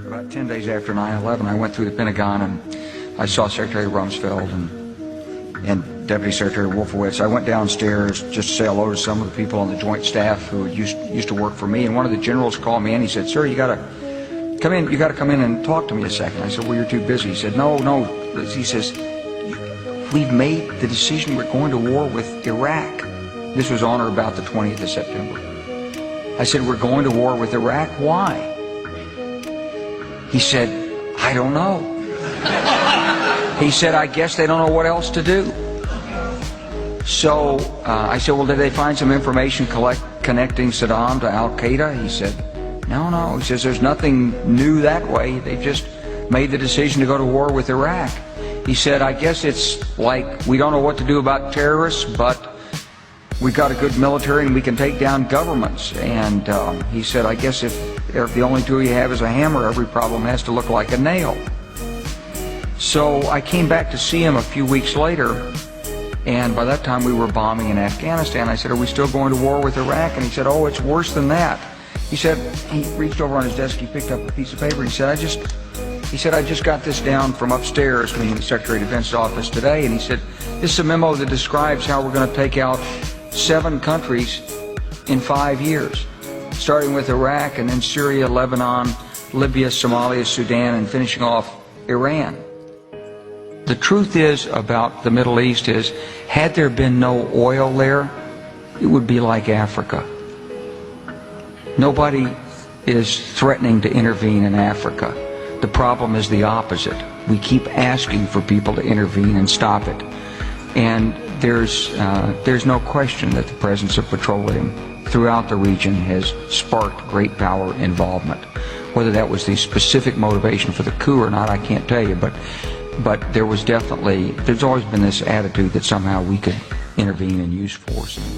About 10 days after 9/11, I went through the Pentagon and I saw Secretary Rumsfeld and Deputy Secretary Wolfowitz. I went downstairs just to say hello to some of the people on the Joint Staff who used to work for me, and one of the generals called me and he said, "Sir, you got to come in. You got to come in and talk to me a second." I said, "Well, you're too busy." He said, "No." He says, "We've made the decision. We're going to war with Iraq." This was on or about the 20th of September. I said, "We're going to war with Iraq. Why?" He said, "I don't know." He said, "I guess they don't know what else to do." So I said, "Well, did they find some information connecting Saddam to Al-Qaeda?" He said, No. He says, "There's nothing new that way. They just made the decision to go to war with Iraq." He said, "I guess it's like we don't know what to do about terrorists, but we've got a good military and we can take down governments." And he said, "I guess if the only tool you have is a hammer, every problem has to look like a nail." So I came back to see him a few weeks later, and by that time we were bombing in Afghanistan. I said, "Are we still going to war with Iraq?" And he said, "Oh, it's worse than that." He said, he reached over on his desk, he picked up a piece of paper, he said, I just got this down from upstairs from the Secretary of Defense's office today," and he said, "This is a memo that describes how we're going to take out 7 countries in 5 years, starting with Iraq and then Syria, Lebanon, Libya, Somalia, Sudan, and finishing off Iran." The truth is about the Middle East is, had there been no oil there, it would be like Africa. Nobody is threatening to intervene in Africa. The problem is the opposite. We keep asking for people to intervene and stop it. And there's no question that the presence of petroleum throughout the region has sparked great power involvement. Whether that was the specific motivation for the coup or not, I can't tell you, but there's always been this attitude that somehow we could intervene and use force.